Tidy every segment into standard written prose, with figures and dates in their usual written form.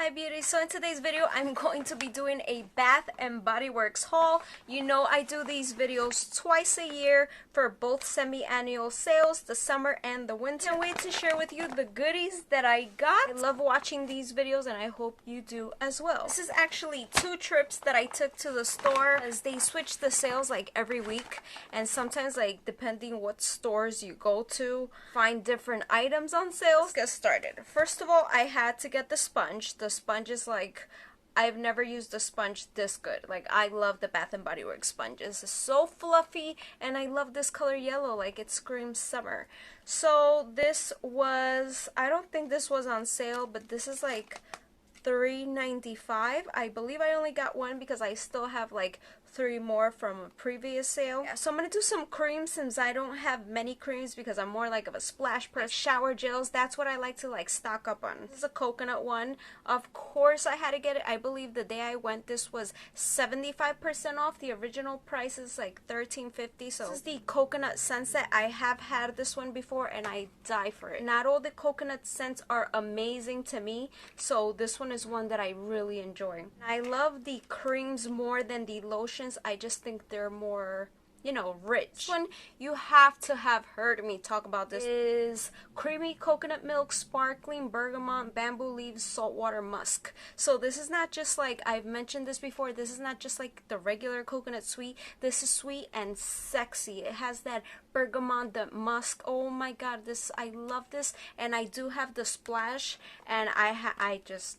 Hi beauty, so in today's video I'm going to be doing a Bath and Body Works haul. You know I do these videos twice a year for both semi-annual sales, the summer and the winter. Can't wait to share with you the goodies that I got. I love watching these videos and I hope you do as well. This is actually 2 trips that I took to the store as they switch the sales like every week, and sometimes like depending what stores you go to find different items on sale. Let's get started. First of all, I had to get the sponge. The sponge is like, I've never used a sponge this good. Like, I love the Bath and Body Works sponges. It's so fluffy and I love this color yellow, like it screams summer. So this was, I don't think this was on sale, but this is like $3.95. I believe I only got one because I still have like 3 more from a previous sale. Yeah, so I'm gonna do some creams since I don't have many creams because I'm more like of a splash person. Shower gels, that's what I like to like stock up on. This is a coconut one. Of course I had to get it. I believe the day I went this was 75% off. The original price is like $13.50. So this is the coconut sunset. I have had this one before and I die for it. Not all the coconut scents are amazing to me, so this one is one that I really enjoy. I love the creams more than the lotions. I just think they're more, you know, rich. This one you have to have heard me talk about. This is creamy coconut milk, sparkling bergamot, bamboo leaves, saltwater musk. So this is not just like, I've mentioned this before, this is not just like the regular coconut sweet. This is sweet and sexy. It has that bergamot, the musk. Oh my god, this, I love this. And I do have the splash, and I just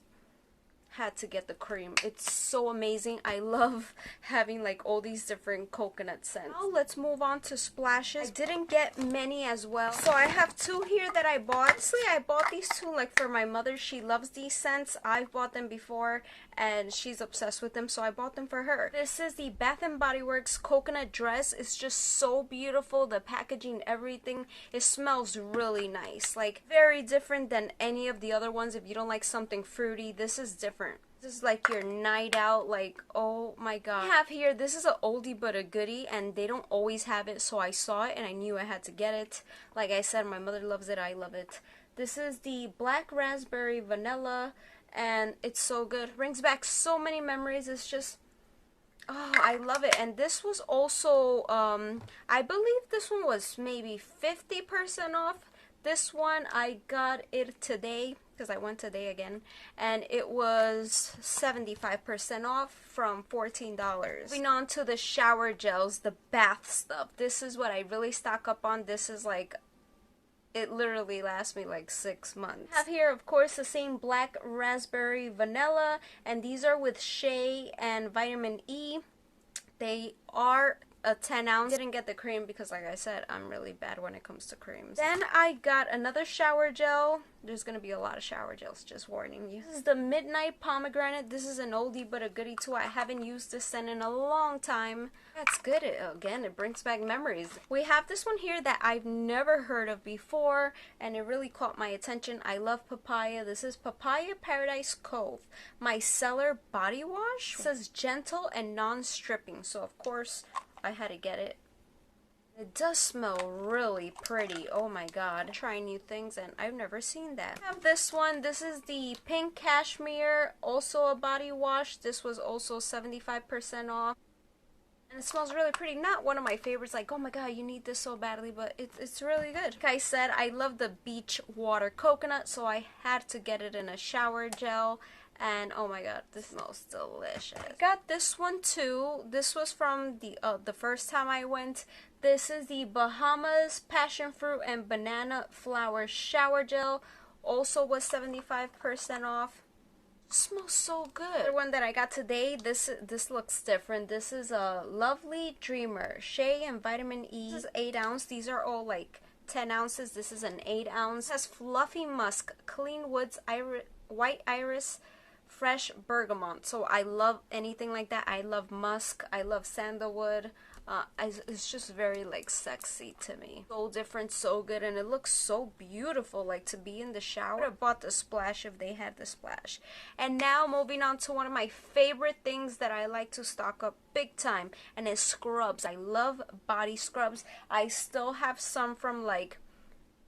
had to get the cream. It's so amazing. I love having like all these different coconut scents. Now let's move on to splashes. I didn't get many as well, so I have 2 here that I bought. Honestly, I bought these 2 like for my mother. She loves these scents. I've bought them before and she's obsessed with them, so I bought them for her. This is the Bath and Body Works coconut dress. It's just so beautiful. The packaging, everything, it smells really nice. Like very different than any of the other ones. If you don't like something fruity, this is different. This is like your night out, like, oh my god. I have here, this is an oldie but a goodie, and they don't always have it, so I saw it and I knew I had to get it. Like I said, my mother loves it, I love it. This is the black raspberry vanilla, and it's so good. Brings back so many memories. It's just, oh, I love it. And this was also, I believe this one was maybe 50% off. This one, I got it today because I went today again, and it was 75% off from $14. Moving on to the shower gels, the bath stuff. This is what I really stock up on. This is like, it literally lasts me like 6 months. I have here, of course, the same black raspberry vanilla, and these are with shea and vitamin E. They are a 10 ounce. Didn't get the cream because, like I said, I'm really bad when it comes to creams. Then I got another shower gel. There's gonna be a lot of shower gels, just warning you. This is the Midnight Pomegranate. This is an oldie but a goodie too. I haven't used this scent in a long time. That's good. Again, it brings back memories. We have this one here that I've never heard of before, and it really caught my attention. I love papaya. This is Papaya Paradise Cove Micellar Body Wash. It says gentle and non-stripping, so of course I had to get it. It does smell really pretty. Oh my god. Trying new things, and I've never seen that. I have this one. This is the pink cashmere, also a body wash. This was also 75% off. And it smells really pretty. Not one of my favorites, like, oh my god, you need this so badly, but it's really good. Like I said, I love the beach water coconut, so I had to get it in a shower gel. And oh my god, this smells delicious. I got this one too. This was from the first time I went. This is the Bahamas Passion Fruit and Banana Flower Shower Gel. Also was 75% off. Smells so good. The one that I got today, this looks different. This is a Lovely Dreamer Shea and Vitamin E. This is 8 ounce. These are all like 10 ounces. This is an 8 ounce. It has fluffy musk, clean woods, white iris, fresh bergamot. So I love anything like that. I love musk. I love sandalwood. It's just very like sexy to me. So different, so good, and it looks so beautiful, like to be in the shower. I would have bought the splash if they had the splash. And now moving on to one of my favorite things that I like to stock up big time, and it's scrubs. I love body scrubs. I still have some from like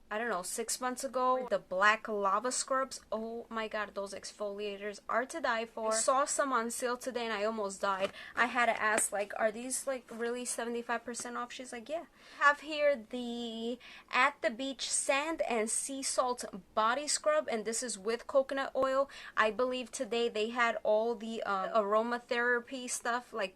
I don't know, 6 months ago. The black lava scrubs. Oh my god, those exfoliators are to die for. I saw some on sale today and I almost died. I had to ask, like, are these like really 75% off? She's like, yeah. I have here the At the Beach Sand and Sea Salt Body Scrub, and this is with coconut oil. I believe today they had all the aromatherapy stuff, like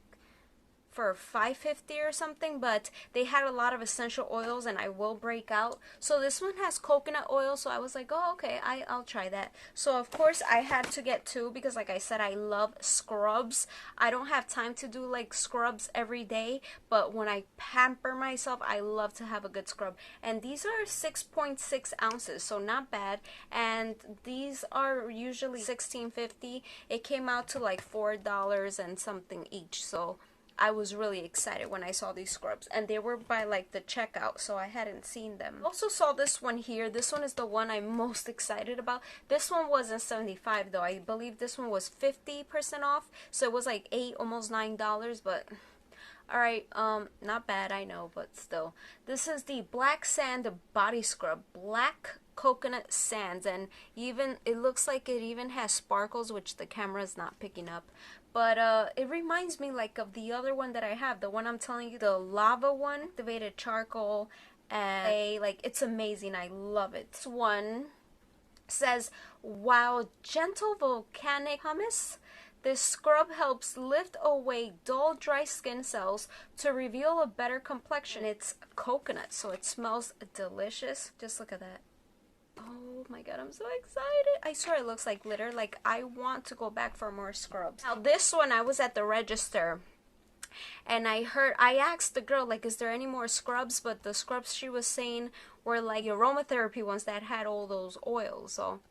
for $5.50 or something, but they had a lot of essential oils and I will break out. So this one has coconut oil, so I was like, oh, okay, I'll try that. So of course I had to get two because, like I said, I love scrubs. I don't have time to do like scrubs every day, but when I pamper myself, I love to have a good scrub. And these are 6.6 ounces, so not bad. And these are usually $16.50. It came out to like $4 and something each, so I was really excited when I saw these scrubs, and they were by like the checkout, so I hadn't seen them. I also saw this one here. This one is the one I'm most excited about. This one wasn't $75 though. I believe this one was 50% off, so it was like $8, almost $9, but alright, not bad, I know, but still. This is the Black Sand Body Scrub. Black coconut sands, and even it looks like it even has sparkles, which the camera is not picking up. But it reminds me like of the other one that I have, the one I'm telling you, the lava one, activated charcoal, and like it's amazing. I love it. This one says, while gentle volcanic hummus, this scrub helps lift away dull, dry skin cells to reveal a better complexion. It's coconut, so it smells delicious. Just look at that. Oh my god, I'm so excited. I swear it looks like glitter. Like, I want to go back for more scrubs. Now this one, I was at the register and I asked the girl, like, is there any more scrubs? But the scrubs she was saying were like aromatherapy ones that had all those oils. So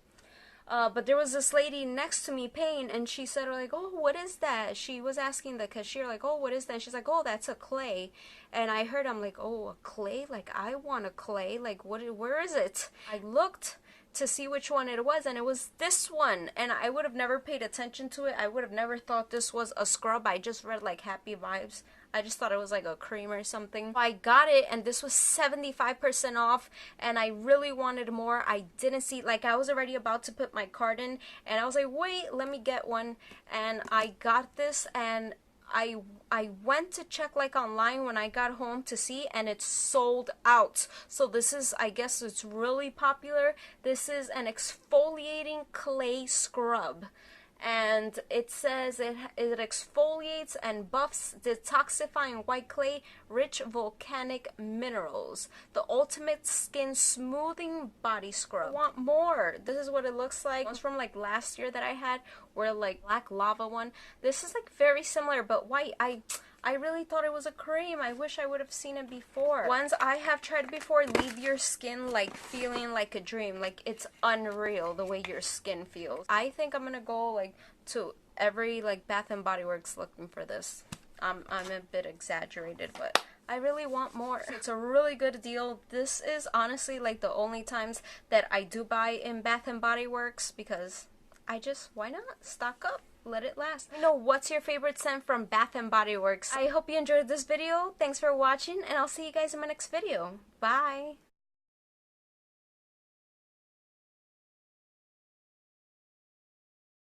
but there was this lady next to me paying, and she said, like, oh, what is that? She was asking the cashier, like, oh, what is that? And she's like, oh, that's a clay. And I heard, I'm like, oh, a clay? Like, I want a clay. Like, where is it? I looked to see which one it was, and it was this one. And I would have never paid attention to it. I would have never thought this was a scrub. I just read, like, Happy Vibes. I just thought it was like a cream or something. I got it, and this was 75% off, and I really wanted more. I didn't see, like, I was already about to put my card in, and I was like, wait, let me get one. And I got this, and I went to check like online when I got home to see, and it's sold out. So this is, I guess it's really popular. This is an exfoliating clay scrub. And it says it exfoliates and buffs detoxifying white clay, rich volcanic minerals. The ultimate skin smoothing body scrub. I want more. This is what it looks like. One's from like last year that I had, were like black lava one. This is like very similar but white. I really thought it was a cream. I wish I would have seen it before. Ones I have tried before leave your skin like feeling like a dream. Like, it's unreal the way your skin feels. I think I'm gonna go like to every like Bath and Body Works looking for this. I'm a bit exaggerated, but I really want more. It's a really good deal. This is honestly like the only times that I do buy in Bath and Body Works, because why not? Stock up. Let it last. Let me know what's your favorite scent from Bath and Body Works. I hope you enjoyed this video. Thanks for watching, and I'll see you guys in my next video. Bye!